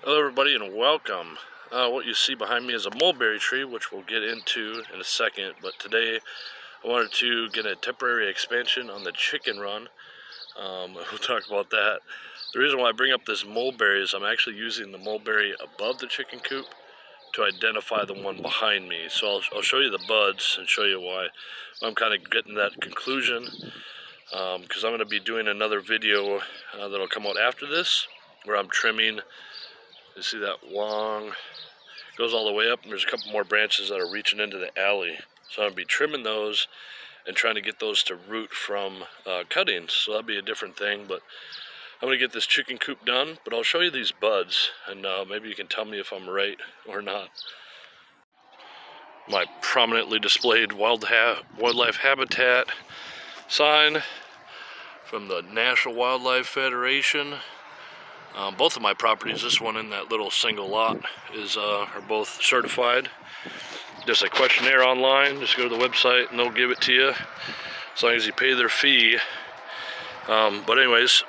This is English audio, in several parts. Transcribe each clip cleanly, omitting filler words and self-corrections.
Hello everybody and welcome. What you see behind me is a mulberry tree, which we'll get into in a second, but today I wanted to get a temporary expansion on the chicken run. We'll talk about that. The reason why I bring up this mulberry is I'm actually using the mulberry above the chicken coop to identify the one behind me. So I'll show you the buds and show you why I'm kind of getting that conclusion, because I'm going to be doing another video that'll come out after this where I'm trimming. You see that long, goes all the way up, and there's a couple more branches that are reaching into the alley. So I'm going to be trimming those and trying to get those to root from cuttings. So that'll be a different thing, but I'm going to get this chicken coop done. But I'll show you these buds, and maybe you can tell me if I'm right or not. My prominently displayed wildlife habitat sign from the National Wildlife Federation. Both of my properties, this one and that little single lot, are both certified. Just a questionnaire online. Just go to the website and they'll give it to you as long as you pay their fee. But anyways,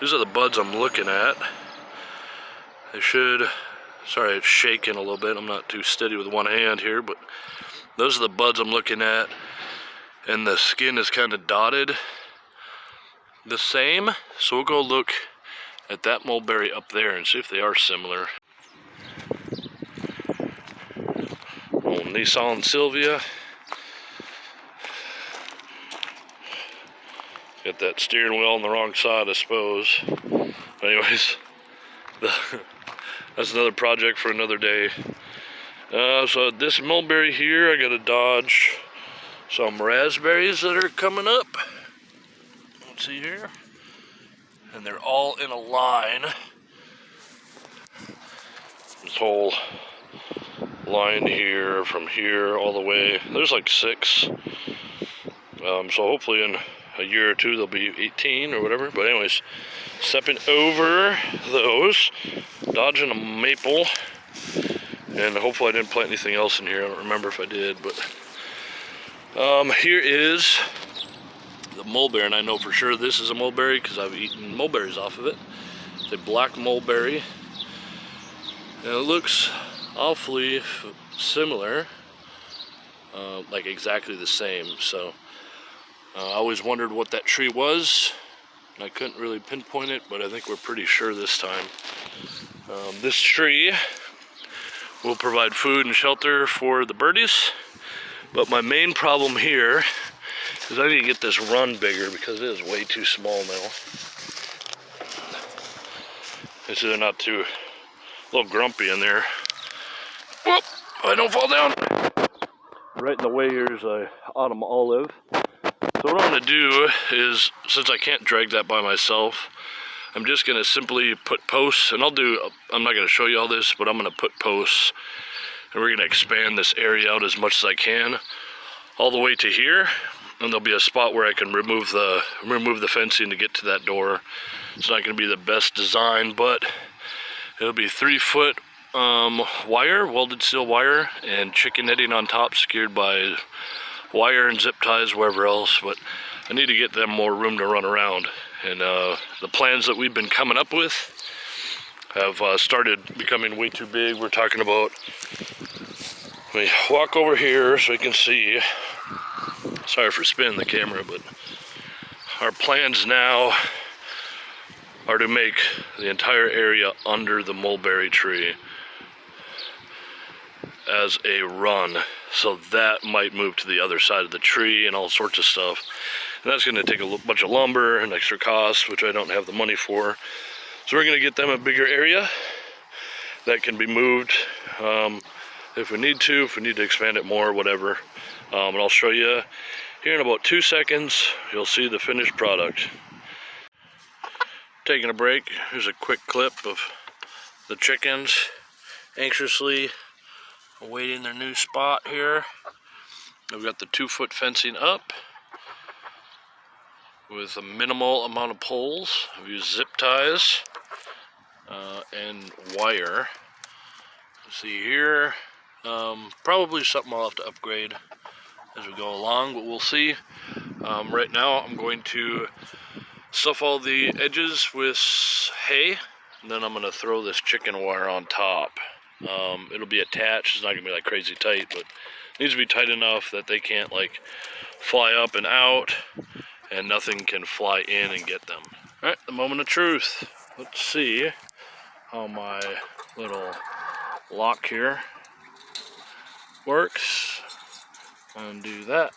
these are the buds I'm looking at. They should, sorry it's shaking a little bit, I'm not too steady with one hand here, but those are the buds I'm looking at, and the skin is kind of dotted the same. So we'll go look at that mulberry up there and see if they are similar. Old Nissan Sylvia. Got that steering wheel on the wrong side, I suppose. Anyways, that's another project for another day. So this mulberry here, I gotta dodge some raspberries that are coming up. Let's see here. And they're all in a line. This whole line here, from here all the way, there's like 6. So hopefully in a year or two there'll be 18 or whatever. But anyways, stepping over those, dodging a maple, and hopefully I didn't plant anything else in here. I don't remember if I did, but here is the mulberry, and I know for sure this is a mulberry because I've eaten mulberries off of it. It's a black mulberry, and it looks awfully similar, like exactly the same. So I always wondered what that tree was, and I couldn't really pinpoint it, but I think we're pretty sure this time. This tree will provide food and shelter for the birdies, but my main problem here is I need to get this run bigger because it is way too small now. It's either not too, a little grumpy in there. Whoop, I don't fall down. Right in the way here is a autumn olive. So what I'm gonna do is, since I can't drag that by myself, I'm just gonna simply put posts, and I'm not gonna show you all this, but I'm gonna put posts, and we're gonna expand this area out as much as I can, all the way to here. And there'll be a spot where I can remove the fencing to get to that door. It's not going to be the best design, but it'll be 3-foot wire, welded steel wire, and chicken netting on top, secured by wire and zip ties, wherever else. But I need to get them more room to run around. And the plans that we've been coming up with have started becoming way too big. We're talking about, let me walk over here so you can see. Sorry for spinning the camera, but our plans now are to make the entire area under the mulberry tree as a run. So that might move to the other side of the tree and all sorts of stuff. And that's going to take a bunch of lumber and extra costs, which I don't have the money for. So we're going to get them a bigger area that can be moved if we need to expand it more, whatever. And I'll show you here in about 2 seconds. You'll see the finished product. Taking a break. Here's a quick clip of the chickens anxiously awaiting their new spot here. I've got the 2-foot fencing up with a minimal amount of poles. I've used zip ties and wire. See here, probably something I'll have to upgrade as we go along, but we'll see. Right now I'm going to stuff all the edges with hay, And then I'm going to throw this chicken wire on top. It'll be attached. It's not going to be like crazy tight, but it needs to be tight enough that they can't like fly up and out and nothing can fly in and get them. All right, the moment of truth. Let's see how my little lock here works. Undo that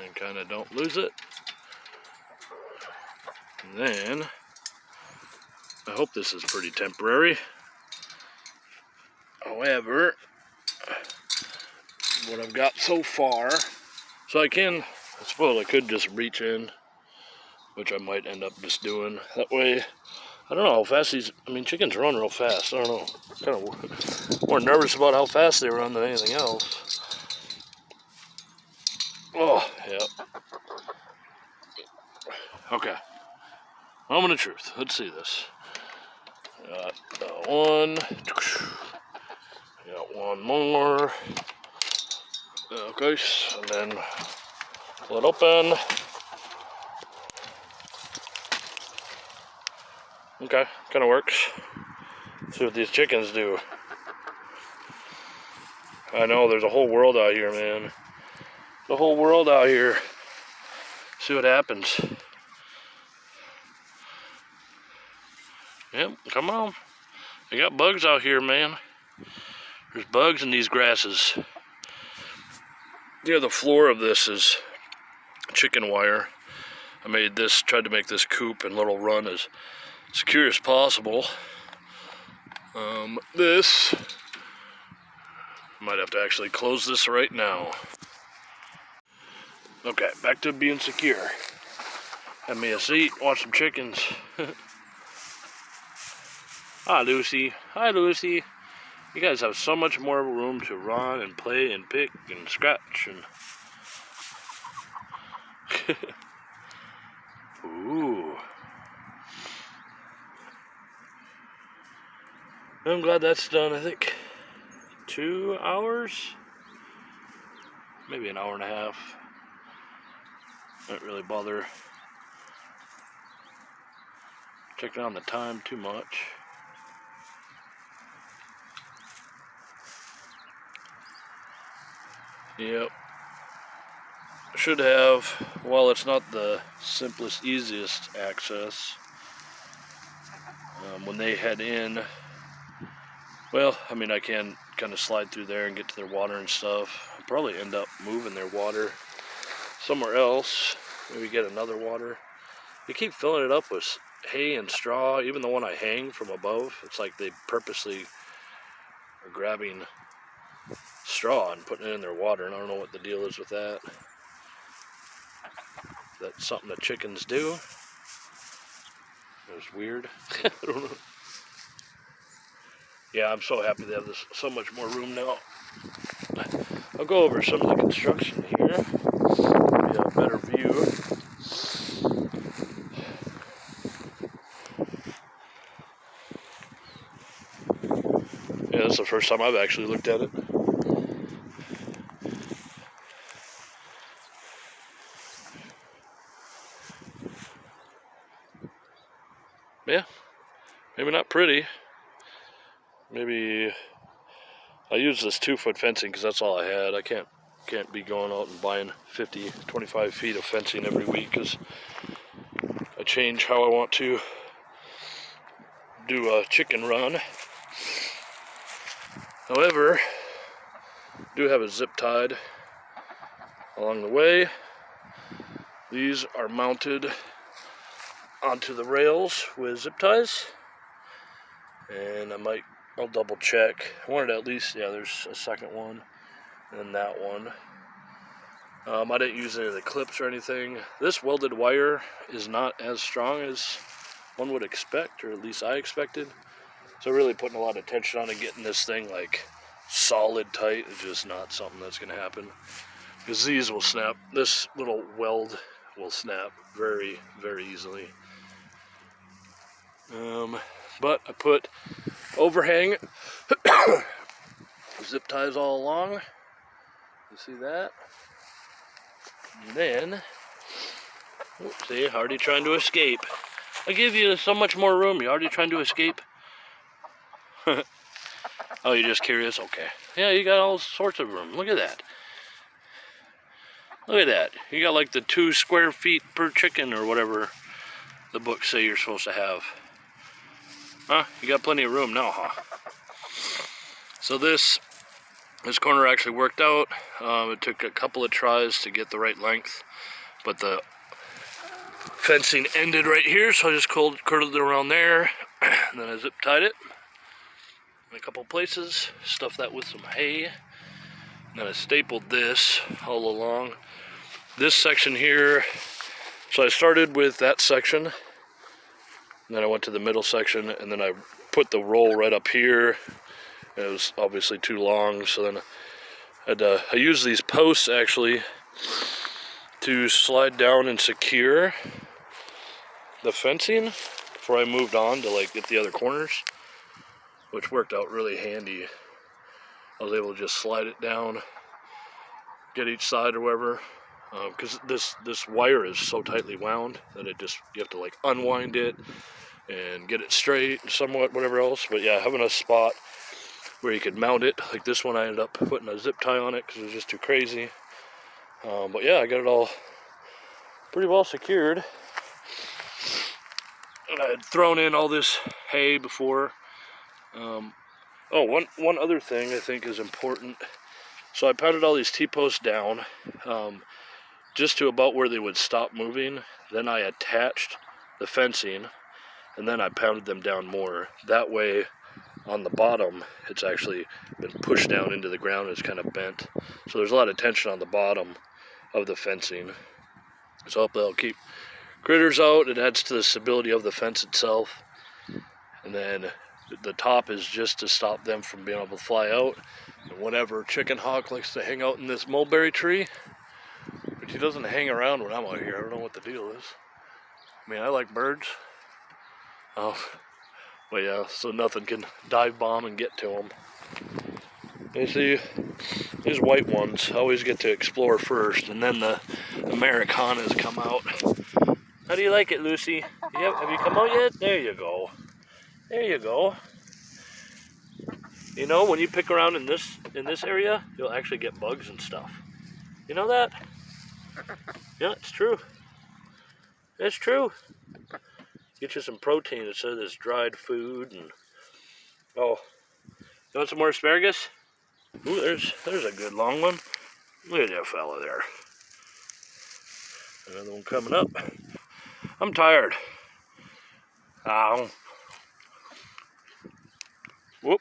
and kind of don't lose it. And then I hope this is pretty temporary. However, what I've got so far, so I suppose I could just reach in, which I might end up just doing. That way, I don't know how fast chickens run real fast. I don't know. Kind of more nervous about how fast they run than anything else. Oh, yeah. Okay. Moment of truth. Let's see this. Got one. Got one more. Okay, and then pull it open. Okay, kind of works. Let's see what these chickens do. I know there's a whole world out here, man. The whole world out here. See what happens. Yep, come on. They got bugs out here, man. There's bugs in these grasses. Yeah, the floor of this is chicken wire. I tried to make this coop and little run as secure as possible. This, might have to actually close this right now. Okay, back to being secure. Have me a seat, watch some chickens. Hi, Lucy. Hi, Lucy. You guys have so much more room to run and play and pick and scratch and... Ooh. I'm glad that's done. I think 2 hours? Maybe an hour and a half. Don't really bother checking on the time too much. Yep. Should have, while it's not the simplest, easiest access, when they head in, well, I can kind of slide through there and get to their water and stuff. I'll probably end up moving their water somewhere else. Maybe get another water. They keep filling it up with hay and straw. Even the one I hang from above, it's like they purposely are grabbing straw and putting it in their water, and I don't know what the deal is with that. That's something that chickens do. It's weird. I don't know. Yeah, I'm so happy they have so much more room now. I'll go over some of the construction here. Get a better view. Yeah, that's the first time I've actually looked at it. Yeah, maybe not pretty. Maybe I use this 2-foot fencing because that's all I had. I can't be going out and buying 50, 25 feet of fencing every week because I change how I want to do a chicken run. However, I do have a zip tied along the way. These are mounted onto the rails with zip ties, and I'll double check. I wanted at least, yeah, there's a second one and that one. I didn't use any of the clips or anything. This welded wire is not as strong as one would expect, or at least I expected. So really putting a lot of attention on it, getting this thing like solid tight is just not something that's gonna happen. Because these will snap, this little weld will snap very, very easily. But I put overhang zip ties all along. You see that? And then, see, already trying to escape. I give you so much more room. You're already trying to escape. Oh, you're just curious? Okay. Yeah, you got all sorts of room. Look at that. Look at that. You got like the 2 square feet per chicken or whatever the books say you're supposed to have. Huh? You got plenty of room now, huh? So this corner actually worked out. It took a couple of tries to get the right length, but the fencing ended right here, so I just curled it around there, and then I zip tied it in a couple places, stuffed that with some hay, and then I stapled this all along. This section here, so I started with that section, and then I went to the middle section, and then I put the roll right up here. It was obviously too long, so then I used these posts actually to slide down and secure the fencing before I moved on to like get the other corners, which worked out really handy. I was able to just slide it down, get each side or whatever, because this wire is so tightly wound that you have to like unwind it and get it straight and somewhat whatever else. But yeah, having a spot where you could mount it, like this one I ended up putting a zip tie on it because it was just too crazy. But yeah, I got it all pretty well secured. And I had thrown in all this hay before. One other thing I think is important. So I pounded all these T-posts down just to about where they would stop moving. Then I attached the fencing, and then I pounded them down more. That way, on the bottom, it's actually been pushed down into the ground. It's kind of bent. So there's a lot of tension on the bottom of the fencing. So I hope that'll keep critters out. It adds to the stability of the fence itself. And then the top is just to stop them from being able to fly out. And whenever Chicken Hawk likes to hang out in this mulberry tree, but he doesn't hang around when I'm out here. I don't know what the deal is. I mean, I like birds. But yeah, so nothing can dive bomb and get to them. You see, these white ones always get to explore first, and then the Americanas come out. How do you like it, Lucy? Have you come out yet? There you go. There you go. You know, when you pick around in this area, you'll actually get bugs and stuff. You know that? Yeah, it's true. It's true. Get you some protein instead of this dried food. And oh, you want some more asparagus? Ooh, there's a good long one. Look at that fella there. Another one coming up. I'm tired. Ow. Whoop.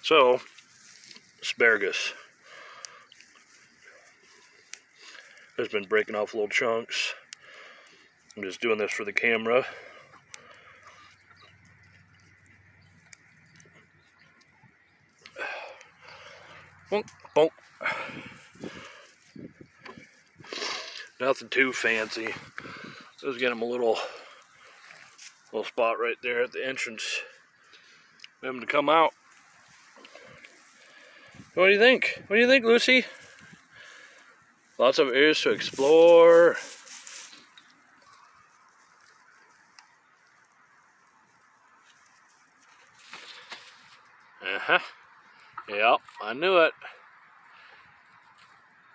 So, asparagus. I've been breaking off little chunks. I'm just doing this for the camera. Bonk, bonk. Nothing too fancy. Just get him a little spot right there at the entrance for him to come out. What do you think? What do you think, Lucy? Lots of areas to explore. Yep, I knew it.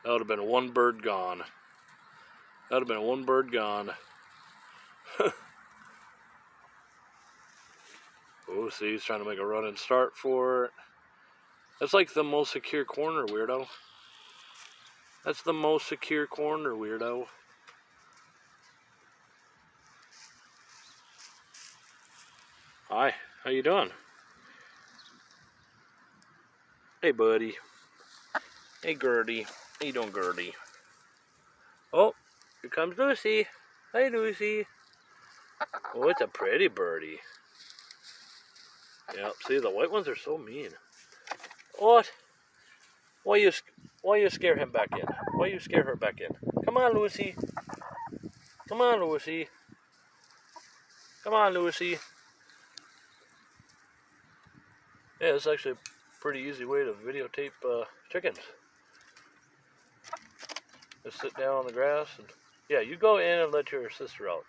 That would have been one bird gone. That would have been one bird gone. Oh, see, he's trying to make a run and start for it. That's like the most secure corner, weirdo. That's the most secure corner, weirdo. Hi, how you doing? Hey, buddy. Hey, Gertie. How you doing, Gertie? Oh, here comes Lucy. Hi, Lucy. Oh, it's a pretty birdie. Yep, see, the white ones are so mean. What? Why you scare him back in? Why you scare her back in? Come on, Lucy. Come on, Lucy. Come on, Lucy. Yeah, it's actually a pretty easy way to videotape chickens. Just sit down on the grass and yeah, you go in and let your sister out.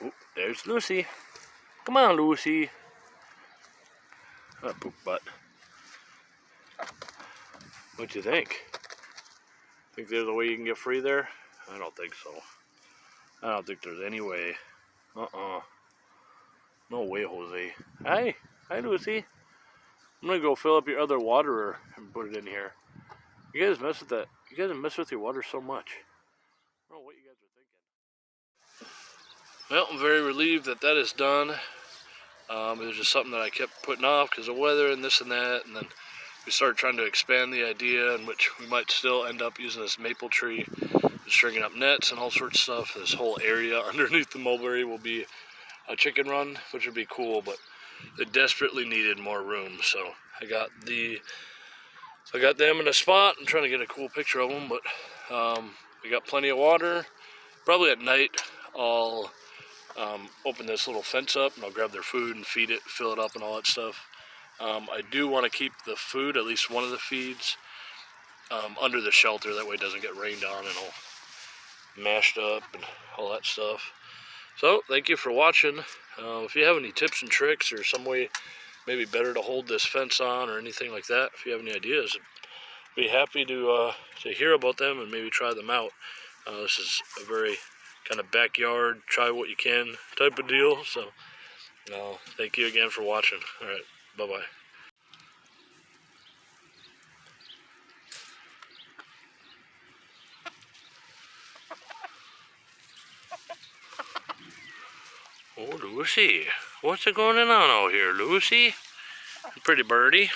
Oop, there's Lucy. Come on, Lucy. Poop butt. What you think? Think there's a way you can get free there? I don't think so. I don't think there's any way. No way, Jose. Hi. Hi, Lucy. I'm gonna go fill up your other waterer and put it in here. You guys mess with that. You guys mess with your water so much. I don't know what you guys are thinking. Well, I'm very relieved that that is done. It was just something that I kept putting off because of weather and this and that, and then we started trying to expand the idea in which we might still end up using this maple tree, stringing up nets and all sorts of stuff. This whole area underneath the mulberry will be a chicken run, which would be cool, but they desperately needed more room, so I got them in a spot. I'm trying to get a cool picture of them, but we got plenty of water. Probably at night I'll open this little fence up and I'll grab their food and feed it, fill it up and all that stuff. I do want to keep the food, at least one of the feeds, under the shelter. That way it doesn't get rained on and all mashed up and all that stuff. So, thank you for watching. If you have any tips and tricks or some way maybe better to hold this fence on or anything like that, if you have any ideas, I'd be happy to hear about them and maybe try them out. This is a very kind of backyard, try what you can type of deal. So, thank you again for watching. All right, bye-bye. Oh, Lucy, what's going on out here, Lucy? Pretty birdie.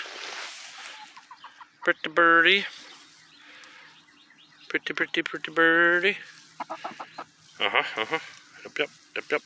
Pretty birdie. Pretty birdie. Yep.